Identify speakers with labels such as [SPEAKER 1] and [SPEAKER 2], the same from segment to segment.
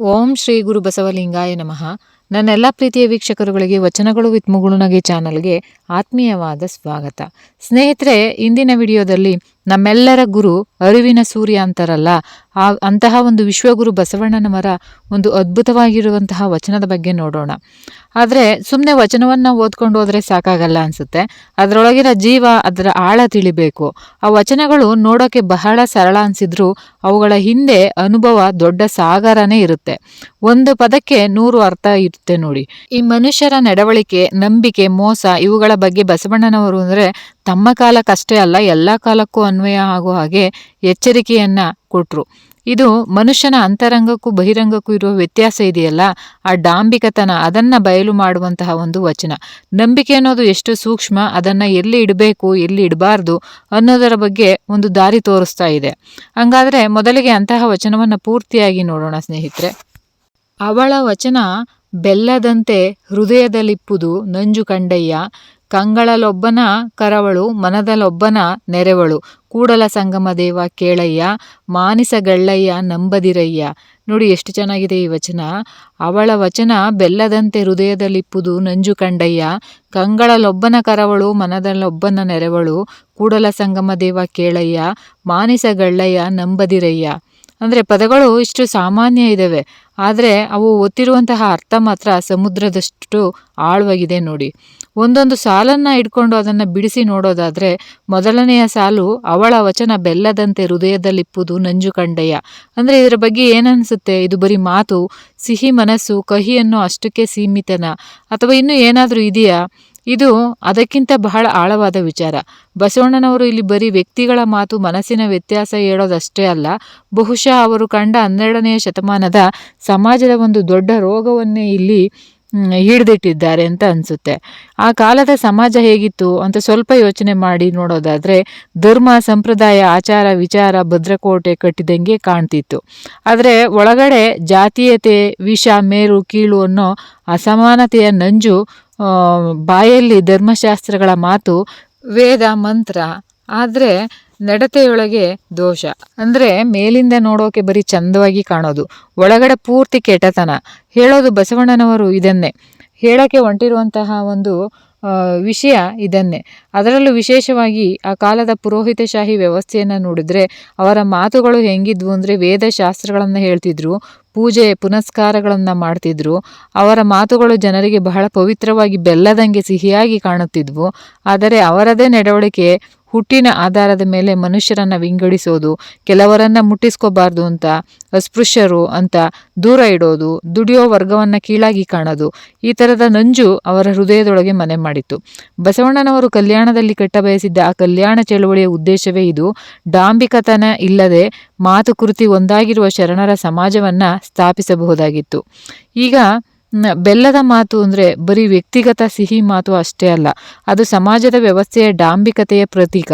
[SPEAKER 1] ಓಂ ಶ್ರೀ ಗುರು ಬಸವಲಿಂಗಾಯ ನಮಃ. ನನ್ನೆಲ್ಲ ಪ್ರೀತಿಯ ವೀಕ್ಷಕರುಗಳಿಗೆ ವಚನಗಳು ವಿತ್ ಮುಗುಳುನಗೆ ಚಾನಲ್ಗೆ ಆತ್ಮೀಯವಾದ ಸ್ವಾಗತ. ಸ್ನೇಹಿತರೆ, ಇಂದಿನ ವಿಡಿಯೋದಲ್ಲಿ ನಮ್ಮೆಲ್ಲರ ಗುರು ಅರಿವಿನ ಸೂರ್ಯ ಅಂತಾರಲ್ಲ, ಅಂತಹ ಒಂದು ವಿಶ್ವಗುರು ಬಸವಣ್ಣನವರ ಒಂದು ಅದ್ಭುತವಾಗಿರುವಂತಹ ವಚನದ ಬಗ್ಗೆ ನೋಡೋಣ. ಆದರೆ ಸುಮ್ಮನೆ ವಚನವನ್ನು ಓದ್ಕೊಂಡು ಹೋದರೆ ಸಾಕಾಗಲ್ಲ ಅನಿಸುತ್ತೆ. ಅದರೊಳಗಿನ ಜೀವ, ಅದರ ಆಳ ತಿಳಿಬೇಕು. ಆ ವಚನಗಳು ನೋಡೋಕ್ಕೆ ಬಹಳ ಸರಳ ಅನಿಸಿದ್ರು ಅವುಗಳ ಹಿಂದೆ ಅನುಭವ ದೊಡ್ಡ ಸಾಗರನೇ ಇರುತ್ತೆ. ಒಂದು ಪದಕ್ಕೆ 100 ಅರ್ಥ ಇರುತ್ತೆ ನೋಡಿ. ಈ ಮನುಷ್ಯರ ನಡವಳಿಕೆ, ನಂಬಿಕೆ, ಮೋಸ ಇವುಗಳ ಬಗ್ಗೆ ಬಸವಣ್ಣನವರು ಅಂದರೆ ತಮ್ಮ ಕಾಲಕ್ಕಷ್ಟೇ ಅಲ್ಲ, ಎಲ್ಲ ಕಾಲಕ್ಕೂ ಅನ್ವಯ ಆಗೋ ಹಾಗೆ ಎಚ್ಚರಿಕೆಯನ್ನ ಕೊಟ್ರು. ಇದು ಮನುಷ್ಯನ ಅಂತರಂಗಕ್ಕೂ ಬಹಿರಂಗಕ್ಕೂ ಇರುವ ವ್ಯತ್ಯಾಸ ಇದೆಯಲ್ಲ, ಆ ಡಾಂಬಿಕತನ, ಅದನ್ನ ಬಯಲು ಮಾಡುವಂತಹ ಒಂದು ವಚನ. ನಂಬಿಕೆ ಅನ್ನೋದು ಎಷ್ಟು ಸೂಕ್ಷ್ಮ, ಅದನ್ನ ಎಲ್ಲಿ ಇಡಬೇಕು ಎಲ್ಲಿ ಇಡಬಾರ್ದು ಅನ್ನೋದರ ಬಗ್ಗೆ ಒಂದು ದಾರಿ ತೋರಿಸ್ತಾ ಇದೆ. ಹಂಗಾದ್ರೆ ಮೊದಲಿಗೆ ಅಂತಹ ವಚನವನ್ನ ಪೂರ್ತಿಯಾಗಿ ನೋಡೋಣ ಸ್ನೇಹಿತರೆ. ಅವಳ ವಚನ ಬೆಲ್ಲದಂತೆ ಹೃದಯದಲ್ಲಿಪ್ಪುದು ನಂಜು ಕಂಡಯ್ಯ, ಕಂಗಳಲೊಬ್ಬನ ಕರವಳು ಮನದಲೊಬ್ಬನ ನೆರೆವಳು, ಕೂಡಲ ಸಂಗಮ ದೇವ ಕೇಳಯ್ಯ, ಮಾನಿಸಗಳ್ಳಯ್ಯ ನಂಬದಿರಯ್ಯ. ನೋಡಿ ಎಷ್ಟು ಚೆನ್ನಾಗಿದೆ ಈ ವಚನ. ಅವಳ ವಚನ ಬೆಲ್ಲದಂತೆ ಹೃದಯದಲ್ಲಿಪ್ಪುದು ನಂಜು ಕಂಡಯ್ಯ, ಕಂಗಳಲೊಬ್ಬನ ಕರವಳು ಮನದಲೊಬ್ಬನ ನೆರೆವಳು, ಕೂಡಲ ಸಂಗಮ ದೇವ ಕೇಳಯ್ಯ, ಮಾನಿಸಗಳ್ಳಯ್ಯ ನಂಬದಿರಯ್ಯ. ಅಂದರೆ ಪದಗಳು ಇಷ್ಟು ಸಾಮಾನ್ಯ ಇದ್ದಾವೆ, ಆದರೆ ಅವು ಒತ್ತಿರುವಂತಹ ಅರ್ಥ ಮಾತ್ರ ಸಮುದ್ರದಷ್ಟು ಆಳವಾಗಿದೆ ನೋಡಿ. ಒಂದೊಂದು ಸಾಲನ್ನ ಇಟ್ಕೊಂಡು ಅದನ್ನು ಬಿಡಿಸಿ ನೋಡೋದಾದ್ರೆ, ಮೊದಲನೆಯ ಸಾಲು ಅವಳ ವಚನ ಬೆಲ್ಲದಂತೆ ಹೃದಯದಲ್ಲಿಪ್ಪುದು ನಂಜು ಕಂಡಯ್ಯ. ಅಂದರೆ ಇದರ ಬಗ್ಗೆ ಏನನ್ಸುತ್ತೆ? ಇದು ಬರೀ ಮಾತು, ಸಿಹಿ ಮನಸ್ಸು, ಕಹಿ ಅನ್ನೋ ಅಷ್ಟಕ್ಕೆ ಸೀಮಿತನ, ಅಥವಾ ಇನ್ನೂ ಏನಾದರೂ ಇದೆಯಾ? ಇದು ಅದಕ್ಕಿಂತ ಬಹಳ ಆಳವಾದ ವಿಚಾರ. ಬಸವಣ್ಣನವರು ಇಲ್ಲಿ ಬರೀ ವ್ಯಕ್ತಿಗಳ ಮಾತು, ಮನಸ್ಸಿನ ವ್ಯತ್ಯಾಸ ಹೇಳೋದಷ್ಟೇ ಅಲ್ಲ, ಬಹುಶಃ ಅವರು ಕಂಡ 12ನೇ ಶತಮಾನದ ಸಮಾಜದ ಒಂದು ದೊಡ್ಡ ರೋಗವನ್ನೇ ಇಲ್ಲಿ ಹಿಡಿದಿಟ್ಟಿದ್ದಾರೆ ಅಂತ ಅನಿಸುತ್ತೆ. ಆ ಕಾಲದ ಸಮಾಜ ಹೇಗಿತ್ತು ಅಂತ ಸ್ವಲ್ಪ ಯೋಚನೆ ಮಾಡಿ ನೋಡೋದಾದ್ರೆ, ಧರ್ಮ, ಸಂಪ್ರದಾಯ, ಆಚಾರ, ವಿಚಾರ ಭದ್ರಕೋಟೆ ಕಟ್ಟಿದಂಗೆ ಕಾಣ್ತಿತ್ತು. ಆದರೆ ಒಳಗಡೆ ಜಾತೀಯತೆ, ವಿಷ, ಮೇಲು ಕೀಳು ಅನ್ನೋ ಅಸಮಾನತೆಯ ನಂಜು, ಬಾಯಲ್ಲಿ ಧರ್ಮಶಾಸ್ತ್ರಗಳ ಮಾತು, ವೇದ ಮಂತ್ರ, ಆದರೆ ನಡತೆಯೊಳಗೆ ದೋಷ. ಅಂದರೆ ಮೇಲಿಂದ ನೋಡೋಕೆ ಬರೀ ಚಂದವಾಗಿ ಕಾಣೋದು, ಒಳಗಡೆ ಪೂರ್ತಿ ಕೆಟ್ಟತನ. ಹೇಳೋದು ಬಸವಣ್ಣನವರು ಇದನ್ನೇ, ಹೇಳೋಕ್ಕೆ ಹೊಂಟಿರುವಂತಹ ಒಂದು ವಿಷಯ ಇದನ್ನೇ. ಅದರಲ್ಲೂ ವಿಶೇಷವಾಗಿ ಆ ಕಾಲದ ಪುರೋಹಿತಶಾಹಿ ವ್ಯವಸ್ಥೆಯನ್ನು ನೋಡಿದ್ರೆ ಅವರ ಮಾತುಗಳು ಹೆಂಗಿದ್ವು ಅಂದರೆ, ವೇದಶಾಸ್ತ್ರಗಳನ್ನು ಹೇಳ್ತಿದ್ರು, ಪೂಜೆ ಪುನಸ್ಕಾರಗಳನ್ನು ಮಾಡ್ತಿದ್ರು. ಅವರ ಮಾತುಗಳು ಜನರಿಗೆ ಬಹಳ ಪವಿತ್ರವಾಗಿ ಬೆಲ್ಲದಂಗೆ ಸಿಹಿಯಾಗಿ ಕಾಣುತ್ತಿದ್ವು. ಆದರೆ ಅವರದೇ ನಡವಳಿಕೆ, ಹುಟ್ಟಿನ ಆಧಾರದ ಮೇಲೆ ಮನುಷ್ಯರನ್ನ ವಿಂಗಡಿಸೋದು, ಕೆಲವರನ್ನ ಮುಟ್ಟಿಸ್ಕೋಬಾರ್ದು ಅಂತ, ಅಸ್ಪೃಶ್ಯರು ಅಂತ ದೂರ ಇಡೋದು, ದುಡಿಯೋ ವರ್ಗವನ್ನ ಕೀಳಾಗಿ ಕಾಣೋದು, ಈ ಥರದ ನಂಜು ಅವರ ಹೃದಯದೊಳಗೆ ಮನೆ ಮಾಡಿತ್ತು. ಬಸವಣ್ಣನವರು ಕಲ್ಯಾಣದಲ್ಲಿ ಕಟ್ಟಬಯಸಿದ್ದ ಆ ಕಲ್ಯಾಣ ಚಳುವಳಿಯ ಉದ್ದೇಶವೇ ಇದು. ಡಾಂಬಿಕತನ ಇಲ್ಲದೆ ಮಾತು ಕೃತಿ ಒಂದಾಗಿರುವ ಶರಣರ ಸಮಾಜವನ್ನ ಸ್ಥಾಪಿಸಬಹುದಾಗಿತ್ತು. ಈಗ ಬೆಲ್ಲದ ಮಾತು ಅಂದರೆ ಬರೀ ವ್ಯಕ್ತಿಗತ ಸಿಹಿ ಮಾತು ಅಷ್ಟೇ ಅಲ್ಲ, ಅದು ಸಮಾಜದ ವ್ಯವಸ್ಥೆಯ ಡಾಂಬಿಕತೆಯ ಪ್ರತೀಕ.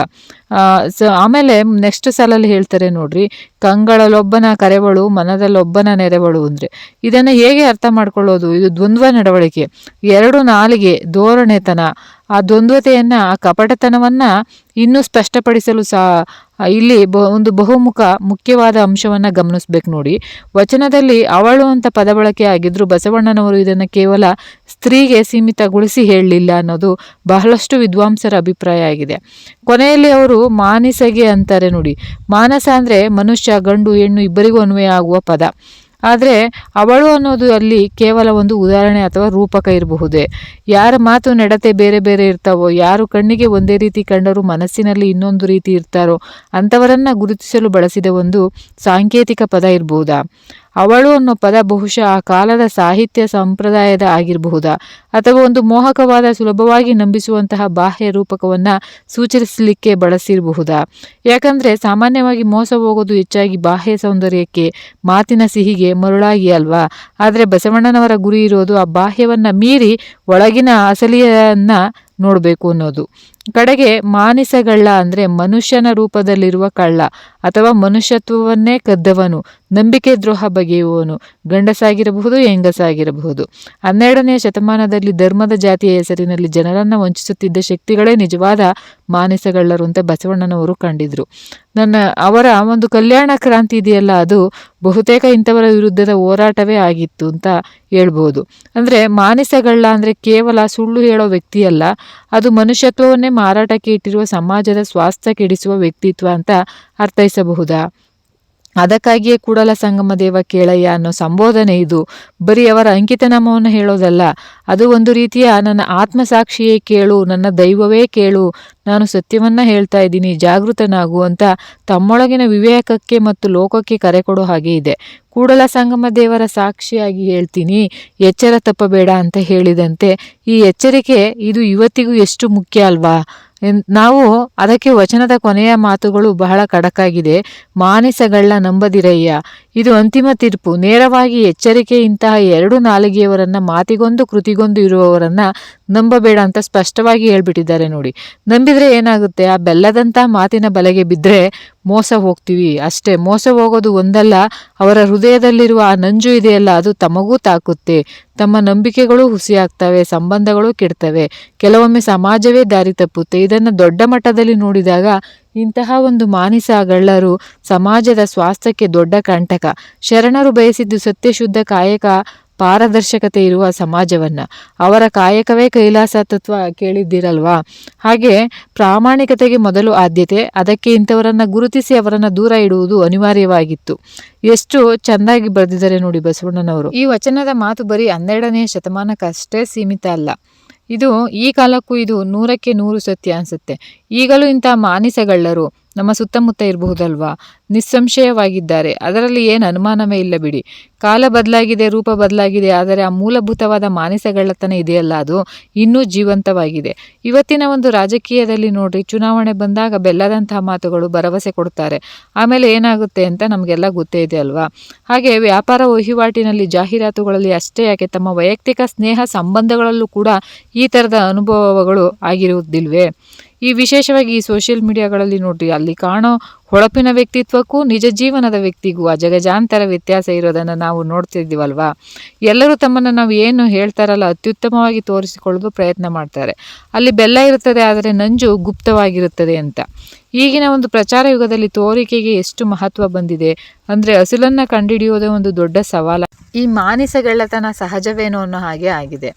[SPEAKER 1] ಆಮೇಲೆ ನೆಕ್ಸ್ಟ್ ಸಾಲಲ್ಲಿ ಹೇಳ್ತಾರೆ ನೋಡ್ರಿ, ಕಂಗಳಲೊಬ್ಬನ ಕರೆವಳು ಮನದಲ್ಲೊಬ್ಬನ ನೆರೆವಳು. ಅಂದರೆ ಇದನ್ನು ಹೇಗೆ ಅರ್ಥ ಮಾಡ್ಕೊಳ್ಳೋದು? ಇದು ದ್ವಂದ್ವ ನಡವಳಿಕೆ, ಎರಡು ನಾಲಿಗೆ, ಧೋರಣೆತನ, ಆ ದ್ವಂದ್ವತೆಯನ್ನ, ಆ ಕಪಟತನವನ್ನ ಇನ್ನೂ ಸ್ಪಷ್ಟಪಡಿಸಲು ಇಲ್ಲಿ ಒಂದು ಮುಖ್ಯವಾದ ಅಂಶವನ್ನ ಗಮನಿಸ್ಬೇಕು ನೋಡಿ. ವಚನದಲ್ಲಿ ಅವಳು ಅಂತ ಪದ ಬಳಕೆ ಆಗಿದ್ರು ಬಸವಣ್ಣನವರು ಇದನ್ನು ಕೇವಲ ಸ್ತ್ರೀಗೆ ಸೀಮಿತಗೊಳಿಸಿ ಹೇಳಲಿಲ್ಲ ಅನ್ನೋದು ಬಹಳಷ್ಟು ವಿದ್ವಾಂಸರ ಅಭಿಪ್ರಾಯ ಆಗಿದೆ. ಕೊನೆಯಲ್ಲಿ ಅವರು ಮಾನಿಸಗೆ ಅಂತಾರೆ ನೋಡಿ. ಮಾನಸ ಅಂದರೆ ಮನುಷ್ಯ, ಗಂಡು ಹೆಣ್ಣು ಇಬ್ಬರಿಗೂ ಅನ್ವಯ ಆಗುವ ಪದ. ಆದರೆ ಅವಳು ಅನ್ನೋದು ಅಲ್ಲಿ ಕೇವಲ ಒಂದು ಉದಾಹರಣೆ ಅಥವಾ ರೂಪಕ ಇರಬಹುದೇ. ಯಾರ ಮಾತು ನಡತೆ ಬೇರೆ ಬೇರೆ ಇರ್ತಾವೋ, ಯಾರು ಕಣ್ಣಿಗೆ ಒಂದೇ ರೀತಿ ಕಂಡರೂ ಮನಸ್ಸಿನಲ್ಲಿ ಇನ್ನೊಂದು ರೀತಿ ಇರ್ತಾರೋ ಅಂಥವರನ್ನ ಗುರುತಿಸಲು ಬಳಸಿದ ಒಂದು ಸಾಂಕೇತಿಕ ಪದ ಇರಬಹುದಾ? ಅವಳು ಅನ್ನೋ ಪದ ಬಹುಶಃ ಆ ಕಾಲದ ಸಾಹಿತ್ಯ ಸಂಪ್ರದಾಯದ ಆಗಿರಬಹುದಾ, ಅಥವಾ ಒಂದು ಮೋಹಕವಾದ, ಸುಲಭವಾಗಿ ನಂಬಿಸುವಂತಹ ಬಾಹ್ಯ ರೂಪಕವನ್ನ ಸೂಚಿಸಲಿಕ್ಕೆ ಬಳಸಿರಬಹುದಾ? ಯಾಕಂದ್ರೆ ಸಾಮಾನ್ಯವಾಗಿ ಮೋಸ ಹೋಗೋದು ಹೆಚ್ಚಾಗಿ ಬಾಹ್ಯ ಸೌಂದರ್ಯಕ್ಕೆ, ಮಾತಿನ ಸಿಹಿಗೆ ಮರುಳಾಗಿ ಅಲ್ವಾ. ಆದರೆ ಬಸವಣ್ಣನವರ ಗುರಿ ಇರೋದು ಆ ಬಾಹ್ಯವನ್ನ ಮೀರಿ ಒಳಗಿನ ಅಸಲಿಯನ್ನ ನೋಡಬೇಕು ಅನ್ನೋದು. ಕಡೆಗೆ ಮಾನಿಸಗಳ್ಳ ಅಂದರೆ ಮನುಷ್ಯನ ರೂಪದಲ್ಲಿರುವ ಕಳ್ಳ, ಅಥವಾ ಮನುಷ್ಯತ್ವವನ್ನೇ ಕದ್ದವನು, ನಂಬಿಕೆ ದ್ರೋಹ ಬಗೆಯುವವನು, ಗಂಡಸಾಗಿರಬಹುದು ಹೆಂಗಸಾಗಿರಬಹುದು. 12ನೇ ಶತಮಾನದಲ್ಲಿ ಧರ್ಮದ ಜಾತಿಯ ಹೆಸರಿನಲ್ಲಿ ಜನರನ್ನ ವಂಚಿಸುತ್ತಿದ್ದ ಶಕ್ತಿಗಳೇ ನಿಜವಾದ ಮಾನಿಸಗಳ್ಳರು ಅಂತ ಬಸವಣ್ಣನವರು ಕಂಡಿದ್ರು. ಅವರ ಒಂದು ಕಲ್ಯಾಣ ಕ್ರಾಂತಿ ಇದೆಯಲ್ಲ, ಅದು ಬಹುತೇಕ ಇಂಥವರ ವಿರುದ್ಧದ ಹೋರಾಟವೇ ಆಗಿತ್ತು ಅಂತ ಹೇಳ್ಬೋದು. ಅಂದರೆ ಮಾನಸಗಳ್ಳ ಅಂದರೆ ಕೇವಲ ಸುಳ್ಳು ಹೇಳೋ ವ್ಯಕ್ತಿಯಲ್ಲ, ಅದು ಮನುಷ್ಯತ್ವವನ್ನೇ ಮಾರಾಟಕ್ಕೆ ಇಟ್ಟಿರುವ ಸಮಾಜದ ಸ್ವಾಸ್ಥ್ಯ ಕೆಡಿಸುವ ವ್ಯಕ್ತಿತ್ವ ಅಂತ ಅರ್ಥೈಸಬಹುದಾ? ಅದಕ್ಕಾಗಿಯೇ ಕೂಡಲ ಸಂಗಮ ದೇವ ಕೇಳಯ್ಯ ಅನ್ನೋ ಸಂಬೋಧನೆ ಇದು ಬರೀ ಅವರ ಅಂಕಿತನಾಮವನ್ನು ಹೇಳೋದಲ್ಲ, ಅದು ಒಂದು ರೀತಿಯ ನನ್ನ ಆತ್ಮಸಾಕ್ಷಿಯೇ ಕೇಳು, ನನ್ನ ದೈವವೇ ಕೇಳು, ನಾನು ಸತ್ಯವನ್ನ ಹೇಳ್ತಾ ಇದ್ದೀನಿ, ಜಾಗೃತನಾಗು ಅಂತ ತಮ್ಮೊಳಗಿನ ವಿವೇಕಕ್ಕೆ ಮತ್ತು ಲೋಕಕ್ಕೆ ಕರೆ ಕೊಡೋ ಹಾಗೆ ಇದೆ. ಕೂಡಲ ಸಂಗಮ ದೇವರ ಸಾಕ್ಷಿಯಾಗಿ ಹೇಳ್ತೀನಿ, ಎಚ್ಚರ ತಪ್ಪಬೇಡ ಅಂತ ಹೇಳಿದಂತೆ ಈ ಎಚ್ಚರಿಕೆ ಇದು ಇವತ್ತಿಗೂ ಎಷ್ಟು ಮುಖ್ಯ ಅಲ್ವಾ? ನಾವು ಅದಕ್ಕೆ ವಚನದ ಕೊನೆಯ ಮಾತುಗಳು ಬಹಳ ಖಡಕ್ಕಾಗಿದೆ. ಮಾನಸಗಳ್ಳ ನಂಬದಿರಯ್ಯ, ಇದು ಅಂತಿಮ ತೀರ್ಪು. ನೇರವಾಗಿ ಎಚ್ಚರಿಕೆ ಇಂತಹ ಎರಡು ನಾಲಿಗೆಯವರನ್ನ, ಮಾತಿಗೊಂದು ಕೃತಿಗೊಂದು ಇರುವವರನ್ನ ನಂಬಬೇಡ ಅಂತ ಸ್ಪಷ್ಟವಾಗಿ ಹೇಳ್ಬಿಟ್ಟಿದ್ದಾರೆ ನೋಡಿ. ನಂಬಿದ್ರೆ ಏನಾಗುತ್ತೆ? ಆ ಬೆಲ್ಲದಂಥ ಮಾತಿನ ಬಲೆಗೆ ಬಿದ್ದರೆ ಮೋಸ ಹೋಗ್ತೀವಿ ಅಷ್ಟೇ. ಮೋಸ ಹೋಗೋದು ಒಂದಲ್ಲ, ಅವರ ಹೃದಯದಲ್ಲಿರುವ ಆ ನಂಜು ಇದೆಯಲ್ಲ, ಅದು ತಮಗೂ ತಾಕುತ್ತೆ. ತಮ್ಮ ನಂಬಿಕೆಗಳು ಹುಸಿಯಾಗ್ತವೆ, ಸಂಬಂಧಗಳು ಕೆಡ್ತವೆ, ಕೆಲವೊಮ್ಮೆ ಸಮಾಜವೇ ದಾರಿ ತಪ್ಪುತ್ತೆ. ಇದನ್ನು ದೊಡ್ಡ ಮಟ್ಟದಲ್ಲಿ ನೋಡಿದಾಗ ಇಂತಹ ಒಂದು ಮಾನಸಗಳ್ಳರು ಸಮಾಜದ ಸ್ವಾಸ್ಥ್ಯಕ್ಕೆ ದೊಡ್ಡ ಕಂಟಕ. ಶರಣರು ಬಯಸಿದ್ದು ಸತ್ಯಶುದ್ಧ ಕಾಯಕ, ಪಾರದರ್ಶಕತೆ ಇರುವ ಸಮಾಜವನ್ನ. ಅವರ ಕಾಯಕವೇ ಕೈಲಾಸ ತತ್ವ ಕೇಳಿದ್ದೀರಲ್ವಾ? ಹಾಗೆ ಪ್ರಾಮಾಣಿಕತೆಗೆ ಮೊದಲು ಆದ್ಯತೆ, ಅದಕ್ಕೆ ಇಂಥವರನ್ನ ಗುರುತಿಸಿ ಅವರನ್ನ ದೂರ ಇಡುವುದು ಅನಿವಾರ್ಯವಾಗಿತ್ತು. ಎಷ್ಟು ಚೆಂದಾಗಿ ಬರೆದಿದ್ದಾರೆ ನೋಡಿ ಬಸವಣ್ಣನವರು. ಈ ವಚನದ ಮಾತು ಬರೀ 12ನೇ ಶತಮಾನಕ್ಕಷ್ಟೇ ಸೀಮಿತ ಅಲ್ಲ, ಇದು ಈ ಕಾಲಕ್ಕೂ ಇದು 100ಕ್ಕೆ 100 ಸತ್ಯ ಅನ್ಸುತ್ತೆ. ಈಗಲೂ ಇಂಥ ಮಾನಸಗಳ್ಳರು ನಮ್ಮ ಸುತ್ತಮುತ್ತ ಇರಬಹುದಲ್ವಾ? ನಿಸ್ಸಂಶಯವಾಗಿದ್ದಾರೆ, ಅದರಲ್ಲಿ ಏನು ಅನುಮಾನವೇ ಇಲ್ಲ ಬಿಡಿ. ಕಾಲ ಬದಲಾಗಿದೆ, ರೂಪ ಬದಲಾಗಿದೆ, ಆದರೆ ಆ ಮೂಲಭೂತವಾದ ಮಾನಸಗಳ್ಳತನ ಇದೆಯಲ್ಲ, ಅದು ಇನ್ನೂ ಜೀವಂತವಾಗಿದೆ. ಇವತ್ತಿನ ಒಂದು ರಾಜಕೀಯದಲ್ಲಿ ನೋಡ್ರಿ, ಚುನಾವಣೆ ಬಂದಾಗ ಬೆಲ್ಲದಂತಹ ಮಾತುಗಳು ಭರವಸೆ ಕೊಡ್ತಾರೆ, ಆಮೇಲೆ ಏನಾಗುತ್ತೆ ಅಂತ ನಮಗೆಲ್ಲ ಗೊತ್ತೇ ಇದೆ ಅಲ್ವಾ? ಹಾಗೆ ವ್ಯಾಪಾರ ವಹಿವಾಟಿನಲ್ಲಿ, ಜಾಹೀರಾತುಗಳಲ್ಲಿ ಅಷ್ಟೇ ಯಾಕೆ, ತಮ್ಮ ವೈಯಕ್ತಿಕ ಸ್ನೇಹ ಸಂಬಂಧಗಳಲ್ಲೂ ಕೂಡ ಈ ಥರದ ಅನುಭವಗಳು ಆಗಿರುವುದಿಲ್ವೇ? ಈ ವಿಶೇಷವಾಗಿ ಈ ಸೋಷಿಯಲ್ ಮೀಡಿಯಾಗಳಲ್ಲಿ ನೋಡ್ರಿ, ಅಲ್ಲಿ ಕಾಣೋ ಹೊಳಪಿನ ವ್ಯಕ್ತಿತ್ವಕ್ಕೂ ನಿಜ ಜೀವನದ ವ್ಯಕ್ತಿಗೂ ಅಜಗಜಾಂತರ ವ್ಯತ್ಯಾಸ ಇರೋದನ್ನು ನಾವು ನೋಡ್ತಿದ್ದೀವಲ್ವಾ? ಎಲ್ಲರೂ ತಮ್ಮನ್ನು ನಾವು ಏನು ಹೇಳ್ತಾರಲ್ಲ ಅತ್ಯುತ್ತಮವಾಗಿ ತೋರಿಸಿಕೊಳ್ಳಲು ಪ್ರಯತ್ನ ಮಾಡ್ತಾರೆ. ಅಲ್ಲಿ ಬೆಲ್ಲ ಇರುತ್ತದೆ, ಆದರೆ ನಂಜು ಗುಪ್ತವಾಗಿರುತ್ತದೆ ಅಂತ. ಈಗಿನ ಒಂದು ಪ್ರಚಾರ ಯುಗದಲ್ಲಿ ತೋರಿಕೆಗೆ ಎಷ್ಟು ಮಹತ್ವ ಬಂದಿದೆ ಅಂದರೆ, ಅಸಲನ್ನು ಕಂಡುಹಿಡಿಯೋದೇ ಒಂದು ದೊಡ್ಡ ಸವಾಲ. ಈ ಮಾನಸಗಳ್ಳತನ ಸಹಜವೇನೋ ಅನ್ನೋ ಹಾಗೆ ಆಗಿದೆ.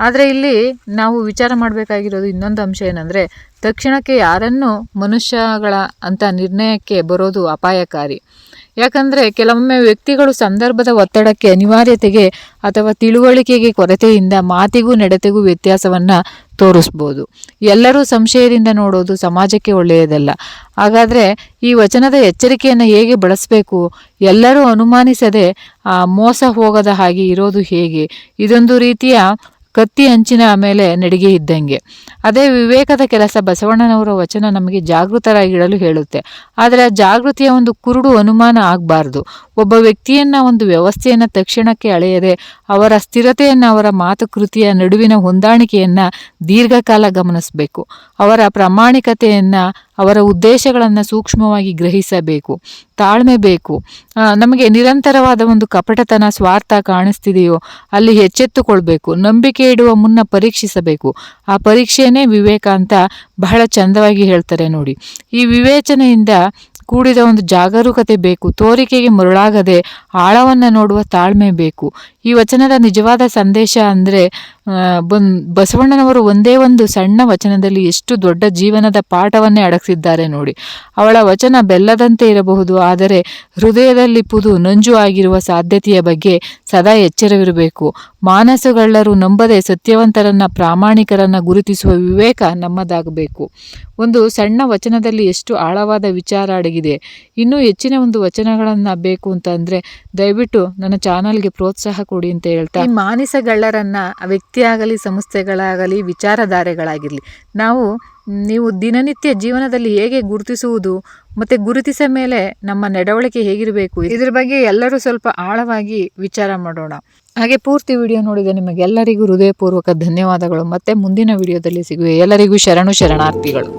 [SPEAKER 1] ಆದರೆ ಇಲ್ಲಿ ನಾವು ವಿಚಾರ ಮಾಡಬೇಕಾಗಿರೋದು ಇನ್ನೊಂದು ಅಂಶ ಏನಂದರೆ, ತಕ್ಷಣಕ್ಕೆ ಯಾರನ್ನು ಮನುಷ್ಯಗಳ ಅಂತ ನಿರ್ಣಯಕ್ಕೆ ಬರೋದು ಅಪಾಯಕಾರಿ. ಯಾಕಂದರೆ ಕೆಲವೊಮ್ಮೆ ವ್ಯಕ್ತಿಗಳು ಸಂದರ್ಭದ ಒತ್ತಡಕ್ಕೆ, ಅನಿವಾರ್ಯತೆಗೆ ಅಥವಾ ತಿಳುವಳಿಕೆಗೆ ಕೊರತೆಯಿಂದ ಮಾತಿಗೂ ನಡತೆಗೂ ವ್ಯತ್ಯಾಸವನ್ನು ತೋರಿಸ್ಬೋದು. ಎಲ್ಲರೂ ಸಂಶಯದಿಂದ ನೋಡೋದು ಸಮಾಜಕ್ಕೆ ಒಳ್ಳೆಯದಲ್ಲ. ಹಾಗಾದರೆ ಈ ವಚನದ ಎಚ್ಚರಿಕೆಯನ್ನು ಹೇಗೆ ಬಳಸಬೇಕು? ಎಲ್ಲರೂ ಅನುಮಾನಿಸದೆ ಮೋಸ ಹೋಗದ ಹಾಗೆ ಇರೋದು ಹೇಗೆ? ಇದೊಂದು ರೀತಿಯ ಕತ್ತಿ ಅಂಚಿನ ಮೇಲೆ ನಡಿಗೆ ಇದ್ದಂಗೆ. ಅದೇ ವಿವೇಕದ ಕೆಲಸ. ಬಸವಣ್ಣನವರ ವಚನ ನಮಗೆ ಜಾಗೃತರಾಗಿಡಲು ಹೇಳುತ್ತೆ, ಆದರೆ ಆ ಜಾಗೃತಿಯ ಒಂದು ಕುರುಡು ಅನುಮಾನ ಆಗಬಾರ್ದು. ಒಬ್ಬ ವ್ಯಕ್ತಿಯನ್ನ, ಒಂದು ವ್ಯವಸ್ಥೆಯನ್ನು ತಕ್ಷಣಕ್ಕೆ ಅಳೆಯದೆ ಅವರ ಸ್ಥಿರತೆಯನ್ನು, ಅವರ ಮಾತುಕೃತಿಯ ನಡುವಿನ ಹೊಂದಾಣಿಕೆಯನ್ನು ದೀರ್ಘಕಾಲ ಗಮನಿಸಬೇಕು. ಅವರ ಪ್ರಾಮಾಣಿಕತೆಯನ್ನು, ಅವರ ಉದ್ದೇಶಗಳನ್ನು ಸೂಕ್ಷ್ಮವಾಗಿ ಗ್ರಹಿಸಬೇಕು. ತಾಳ್ಮೆ ಬೇಕು. ನಮಗೆ ನಿರಂತರವಾದ ಒಂದು ಕಪಟತನ, ಸ್ವಾರ್ಥ ಕಾಣಿಸ್ತಿದೆಯೋ ಅಲ್ಲಿ ಎಚ್ಚೆತ್ತುಕೊಳ್ಬೇಕು. ನಂಬಿಕೆ ಇಡುವ ಮುನ್ನ ಪರೀಕ್ಷಿಸಬೇಕು. ಆ ಪರೀಕ್ಷೆಯೇ ವಿವೇಕ ಅಂತ ಬಹಳ ಚಂದವಾಗಿ ಹೇಳ್ತಾರೆ ನೋಡಿ. ಈ ವಿವೇಚನೆಯಿಂದ ಕೂಡಿದ ಒಂದು ಜಾಗರೂಕತೆ ಬೇಕು. ತೋರಿಕೆಗೆ ಮರುಳಾಗದೆ ಆಳವನ್ನು ನೋಡುವ ತಾಳ್ಮೆ ಬೇಕು. ಈ ವಚನದ ನಿಜವಾದ ಸಂದೇಶ ಅಂದರೆ, ಬಸವಣ್ಣನವರು ಒಂದೇ ಒಂದು ಸಣ್ಣ ವಚನದಲ್ಲಿ ಎಷ್ಟು ದೊಡ್ಡ ಜೀವನದ ಪಾಠವನ್ನೇ ಅಡಗಿಸಿದ್ದಾರೆ ನೋಡಿ. ಅವಳ ವಚನ ಬೆಲ್ಲದಂತೆ ಇರಬಹುದು, ಆದರೆ ಹೃದಯದಲ್ಲಿ ಪುದು ನಂಜು ಆಗಿರುವ ಸಾಧ್ಯತೆಯ ಬಗ್ಗೆ ಸದಾ ಎಚ್ಚರವಿರಬೇಕು. ಮಾನಸಗಳ್ಳರು ನಂಬದೆ ಸತ್ಯವಂತರನ್ನ, ಪ್ರಾಮಾಣಿಕರನ್ನ ಗುರುತಿಸುವ ವಿವೇಕ ನಮ್ಮದಾಗಬೇಕು. ಒಂದು ಸಣ್ಣ ವಚನದಲ್ಲಿ ಎಷ್ಟು ಆಳವಾದ ವಿಚಾರ ಅಡಗಿದೆ. ಇನ್ನೂ ಹೆಚ್ಚಿನ ಒಂದು ವಚನಗಳನ್ನು ಬೇಕು ಅಂತ ಅಂದರೆ ದಯವಿಟ್ಟು ನನ್ನ ಚಾನಲ್ಗೆ ಪ್ರೋತ್ಸಾಹ ಕೊಡಿ ಅಂತ ಹೇಳ್ತಾ, ಈ ಮಾನಸಗಳ್ಳರನ್ನ ವ್ಯಕ್ತಿಯಾಗಲಿ, ಸಂಸ್ಥೆಗಳಾಗಲಿ, ವಿಚಾರಧಾರೆಗಳಾಗಿರಲಿ, ನೀವು ದಿನನಿತ್ಯ ಜೀವನದಲ್ಲಿ ಹೇಗೆ ಗುರುತಿಸುವುದು ಮತ್ತು ಗುರುತಿಸ ಮೇಲೆ ನಮ್ಮ ನಡವಳಿಕೆ ಹೇಗಿರಬೇಕು, ಇದ್ರ ಬಗ್ಗೆ ಎಲ್ಲರೂ ಸ್ವಲ್ಪ ಆಳವಾಗಿ ವಿಚಾರ ಮಾಡೋಣ. ಹಾಗೆ ಪೂರ್ತಿ ವಿಡಿಯೋ ನೋಡಿದ ನಿಮಗೆಲ್ಲರಿಗೂ ಹೃದಯಪೂರ್ವಕ ಧನ್ಯವಾದಗಳು. ಮತ್ತೆ ಮುಂದಿನ ವಿಡಿಯೋದಲ್ಲಿ ಸಿಗುವೆ. ಎಲ್ಲರಿಗೂ ಶರಣಾರ್ಥಿಗಳು.